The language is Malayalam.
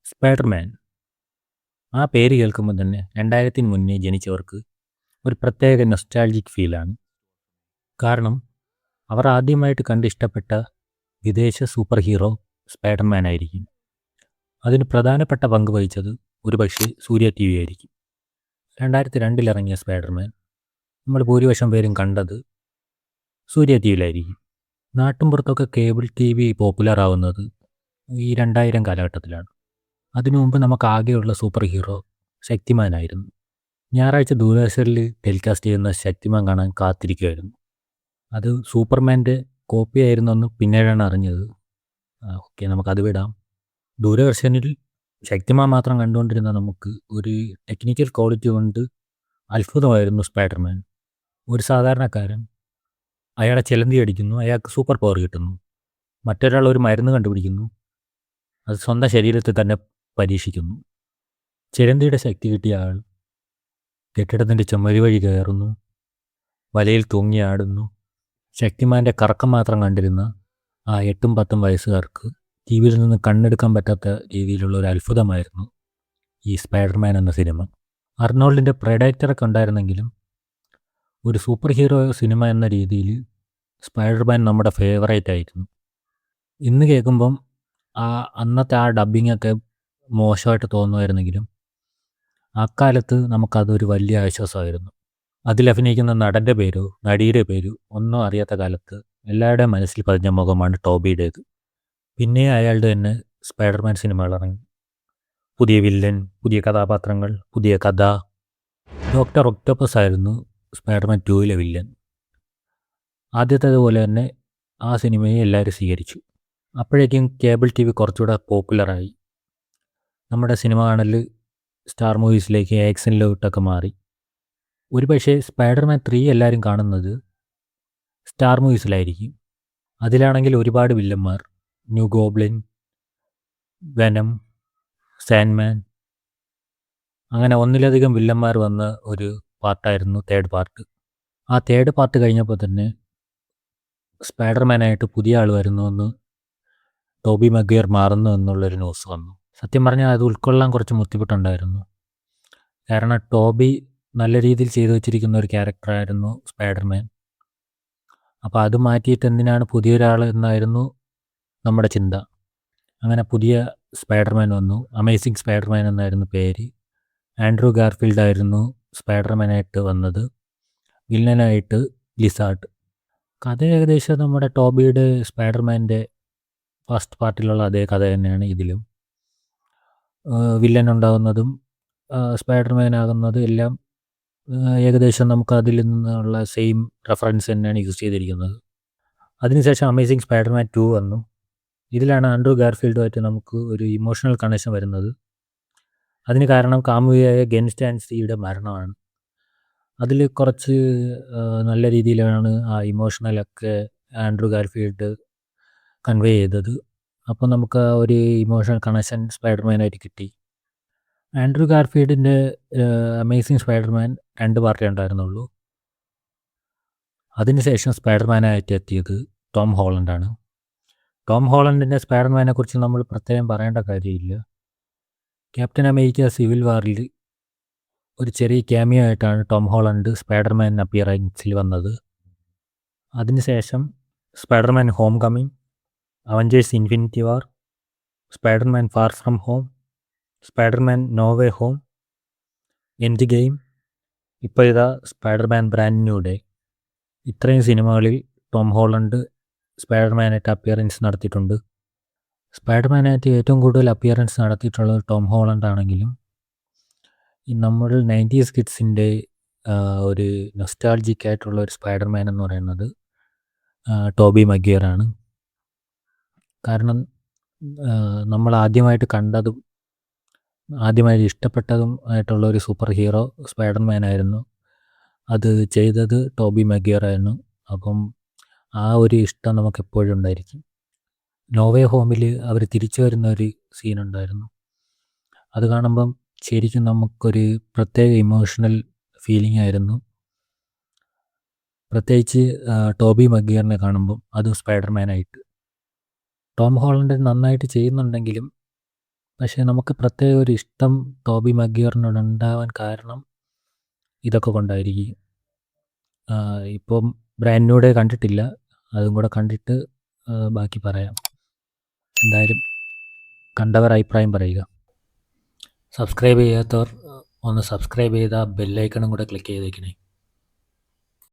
സ്പൈഡർമാൻ ആ പേര് കേൾക്കുമ്പോൾ തന്നെ 2000-ന് മുന്നേ ജനിച്ചവർക്ക് ഒരു പ്രത്യേക നൊസ്റ്റാൾജിക് ഫീലാണ്. കാരണം അവർ ആദ്യമായിട്ട് കണ്ടിഷ്ടപ്പെട്ട വിദേശ സൂപ്പർ ഹീറോ സ്പൈഡർമാൻ ആയിരിക്കും. അതിന് പ്രധാനപ്പെട്ട പങ്ക് വഹിച്ചത് ഒരുപക്ഷെ സൂര്യ ടി വി ആയിരിക്കും. 2002 ഇറങ്ങിയ സ്പൈഡർമാൻ നമ്മൾ ഭൂരിപക്ഷം പേരും കണ്ടത് സൂര്യ ടി വിയിലായിരിക്കും. നാട്ടുമ്പുറത്തൊക്കെ കേബിൾ ടി വി പോപ്പുലർ ആവുന്നത് ഈ 2000 കാലഘട്ടത്തിലാണ്. അതിനു മുമ്പ് നമുക്ക് ആകെയുള്ള സൂപ്പർ ഹീറോ ശക്തിമാനായിരുന്നു. ഞായറാഴ്ച ദൂരദർശനിൽ ടെലികാസ്റ്റ് ചെയ്യുന്ന ശക്തിമാൻ കാണാൻ കാത്തിരിക്കുമായിരുന്നു. അത് സൂപ്പർമാൻ്റെ കോപ്പി ആയിരുന്നെന്ന് പിന്നീടാണ് അറിഞ്ഞത്. ഓക്കെ, നമുക്കത് വിടാം. ദൂരദർശനിൽ ശക്തിമാൻ മാത്രം കണ്ടുകൊണ്ടിരുന്ന നമുക്ക് ഒരു ടെക്നിക്കൽ ക്വാളിറ്റി കൊണ്ട് അത്ഭുതമായിരുന്നു സ്പൈഡർമാൻ. ഒരു സാധാരണക്കാരൻ, അയാളെ ചിലന്തി അടിക്കുന്നു, അയാൾക്ക് സൂപ്പർ പവർ കിട്ടുന്നു. മറ്റൊരാൾ ഒരു മരുന്ന് കണ്ടുപിടിക്കുന്നു, അത് സ്വന്തം ശരീരത്തിൽ തന്നെ പരീക്ഷിക്കുന്നു. ചിലന്തിയുടെ ശക്തി കിട്ടിയ ആൾ കെട്ടിടത്തിൻ്റെ ചുമര് വഴി കയറുന്നു, വലയിൽ തൂങ്ങിയാടുന്നു. ശക്തിമാൻ്റെ കറക്കം മാത്രം കണ്ടിരുന്ന ആ 8-10 വയസ്സുകാർക്ക് ടി വിയിൽ നിന്ന് കണ്ണെടുക്കാൻ പറ്റാത്ത രീതിയിലുള്ള ഒരു അത്ഭുതമായിരുന്നു ഈ സ്പൈഡർമാൻ എന്ന സിനിമ. അർണോൾഡിൻ്റെ പ്രെഡേറ്ററൊക്കെ ഉണ്ടായിരുന്നെങ്കിലും ഒരു സൂപ്പർ ഹീറോ സിനിമ എന്ന രീതിയിൽ സ്പൈഡർമാൻ നമ്മുടെ ഫേവറേറ്റ് ആയിരുന്നു. ഇന്ന് കേൾക്കുമ്പം അന്നത്തെ ആ ഡബ്ബിങ്ങൊക്കെ മോശമായിട്ട് തോന്നുമായിരുന്നെങ്കിലും അക്കാലത്ത് നമുക്കതൊരു വലിയ ആശ്വാസമായിരുന്നു. അതിലഭിനയിക്കുന്ന നടൻ്റെ പേരോ നടിയുടെ പേരോ ഒന്നും അറിയാത്ത കാലത്ത് എല്ലാവരുടെയും മനസ്സിൽ പതിഞ്ഞ മുഖമാണ് ടോബിയുടേത്. പിന്നെ അയാളുടെ തന്നെ സ്പൈഡർമാൻ സിനിമകൾ ഇറങ്ങി. പുതിയ വില്ലൻ, പുതിയ കഥാപാത്രങ്ങൾ, പുതിയ കഥ. ഡോക്ടർ ഒക്ടോപ്പസ് ആയിരുന്നു സ്പൈഡർമാൻ 2 വില്ലൻ. ആദ്യത്തേതുപോലെ തന്നെ ആ സിനിമയെ എല്ലാവരും സ്വീകരിച്ചു. അപ്പോഴേക്കും കേബിൾ ടി വി കുറച്ചുകൂടെ പോപ്പുലറായി. നമ്മുടെ സിനിമ കാണൽ സ്റ്റാർ മൂവീസിലേക്ക്, ആക്ഷനിലോട്ടൊക്കെ മാറി. ഒരുപക്ഷെ സ്പൈഡർമാൻ 3 എല്ലാവരും കാണുന്നത് സ്റ്റാർ മൂവീസിലായിരിക്കും. അതിലാണെങ്കിൽ ഒരുപാട് വില്ലന്മാർ, ന്യൂ ഗോബ്ലിൻ, വെനം, സാൻഡ്മാൻ, അങ്ങനെ ഒന്നിലധികം വില്ലന്മാർ വന്ന ഒരു പാർട്ടായിരുന്നു തേർഡ് പാർട്ട്. ആ തേർഡ് പാർട്ട് കഴിഞ്ഞപ്പോൾ തന്നെ സ്പൈഡർമാനായിട്ട് പുതിയ ആൾ വരുന്നുവെന്ന്, ടോബി മഗ്വയർ മാറുന്നു എന്നുള്ളൊരു ന്യൂസ് വന്നു. സത്യം പറഞ്ഞാൽ അത് ഉൾക്കൊള്ളാൻ കുറച്ച് ബുദ്ധിമുട്ടുണ്ടായിരുന്നു. കാരണം ടോബി നല്ല രീതിയിൽ ചെയ്തു വച്ചിരിക്കുന്ന ഒരു ക്യാരക്ടറായിരുന്നു സ്പൈഡർമാൻ. അപ്പോൾ അത് മാറ്റിയിട്ട് എന്തിനാണ് പുതിയൊരാൾ എന്നായിരുന്നു നമ്മുടെ ചിന്ത. അങ്ങനെ പുതിയ സ്പൈഡർമാൻ വന്നു. അമേസിങ് സ്പൈഡർമാൻ എന്നായിരുന്നു പേര്. ആൻഡ്രൂ ഗാർഫീൽഡ് ആയിരുന്നു സ്പൈഡർമാനായിട്ട് വന്നത്. വില്ലനായിട്ട് ലിസാർഡ്. കഥ ഏകദേശം നമ്മുടെ ടോബിയുടെ സ്പൈഡർമാൻ്റെ ഫസ്റ്റ് പാർട്ടിലുള്ള അതേ കഥ തന്നെയാണ് ഇതിലും. വില്ലൻ ഉണ്ടാകുന്നതും സ്പൈഡർമാൻ ആകുന്നതും എല്ലാം ഏകദേശം നമുക്ക് അതിൽ നിന്നുള്ള സെയിം റെഫറൻസ് തന്നെയാണ് യൂസ് ചെയ്തിരിക്കുന്നത്. അതിനുശേഷം അമേസിങ് സ്പൈഡർമാൻ 2 വന്നു. ഇതിലാണ് ആൻഡ്രൂ ഗാർഫീൽഡുമായിട്ട് നമുക്ക് ഒരു ഇമോഷണൽ കണക്ഷൻ വരുന്നത്. അതിന് കാരണം കാമുകിയായ ഗെൻ സ്റ്റാൻസിയുടെ മരണമാണ്. അതിൽ കുറച്ച് നല്ല രീതിയിലാണ് ആ ഇമോഷണലൊക്കെ ആൻഡ്രൂ ഗാർഫീൽഡ് കൺവേ ചെയ്തത്. അപ്പോൾ നമുക്ക് ആ ഒരു ഇമോഷണൽ കണക്ഷൻ സ്പൈഡർമാനായിട്ട് കിട്ടി. ആൻഡ്രൂ ഗാർഫീൽഡിൻ്റെ അമേസിങ് സ്പൈഡർമാൻ 2 പാർട്ടേ ഉണ്ടായിരുന്നുള്ളൂ. അതിനുശേഷം സ്പൈഡർമാനായിട്ട് എത്തിയത് ടോം ഹോളണ്ടാണ്. ടോം ഹോളണ്ടിൻ്റെ സ്പൈഡർമാനെ കുറിച്ച് നമ്മൾ പ്രത്യേകം പറയേണ്ട കാര്യമില്ല. ക്യാപ്റ്റൻ അമേരിക്ക സിവിൽ വാറിൽ ഒരു ചെറിയ ക്യാമിയോ ആയിട്ടാണ് ടോം ഹോളണ്ട് സ്പൈഡർമാൻ അപ്പിയറൻസിൽ വന്നത്. അതിനുശേഷം Spiderman homecoming, Avengers infinity war, Spiderman far from home, Spiderman no way home, endgame, ഇപ്പോൾ ഇതാ സ്പൈഡർമാൻ ബ്രാൻഡ് ന്യൂ ഡേ. ഇത്രയും സിനിമകളിൽ ടോം ഹോളണ്ട് സ്പൈഡർമാനായിട്ട് അപ്പിയറൻസ് നടത്തിയിട്ടുണ്ട്. സ്പൈഡർമാനായിട്ട് ഏറ്റവും കൂടുതൽ അപ്പിയറൻസ് നടത്തിയിട്ടുള്ളത് ടോം ഹോളണ്ട് ആണെങ്കിലും ഈ നമ്മൾ 90s കിഡ്സിൻ്റെ ഒരു നൊസ്റ്റാൾജിക് ആയിട്ടുള്ള ഒരു സ്പൈഡർമാൻ എന്ന് പറയുന്നത് ടോബി മഗ്വയറാണ്. കാരണം നമ്മൾ ആദ്യമായിട്ട് കണ്ടതും ആദ്യമായിട്ട് ഇഷ്ടപ്പെട്ടതും ആയിട്ടുള്ള ഒരു സൂപ്പർ ഹീറോ സ്പൈഡർമാൻ ആയിരുന്നു. അത് ചെയ്തത് ടോബി മഗ്വയർ ആയിരുന്നു. അപ്പം ആ ഒരു ഇഷ്ടം നമുക്ക് എപ്പോഴും ഉണ്ടായിരിക്കും. നോവേ ഹോമിൽ അവർ തിരിച്ചു വരുന്ന ഒരു സീനുണ്ടായിരുന്നു. അത് കാണുമ്പം ശരിക്കും നമുക്കൊരു പ്രത്യേക ഇമോഷണൽ ഫീലിംഗ് ആയിരുന്നു. പ്രത്യേകിച്ച് ടോബി മഗ്വയറിനെ കാണുമ്പം, അതും സ്പൈഡർമാനായിട്ട്. ടോം ഹോളണ്ട് നന്നായിട്ട് ചെയ്യുന്നുണ്ടെങ്കിലും പക്ഷേ നമുക്ക് പ്രത്യേക ഒരു ഇഷ്ടം ടോബി മഗ്വയറിനോട് ഉണ്ടാവാൻ കാരണം ഇതൊക്കെ കൊണ്ടായിരിക്കും. ഇപ്പം ബ്രാൻഡ് ന്യൂ ഡേ കണ്ടിട്ടില്ല, അതും കൂടെ കണ്ടിട്ട് ബാക്കി പറയാം. എന്തായാലും കണ്ടവർ അഭിപ്രായം പറയുക. സബ്സ്ക്രൈബ് ചെയ്യാത്തവർ ഒന്ന് സബ്സ്ക്രൈബ് ചെയ്താൽ ബെല്ലൈക്കണും കൂടെ ക്ലിക്ക് ചെയ്തേക്കണേ.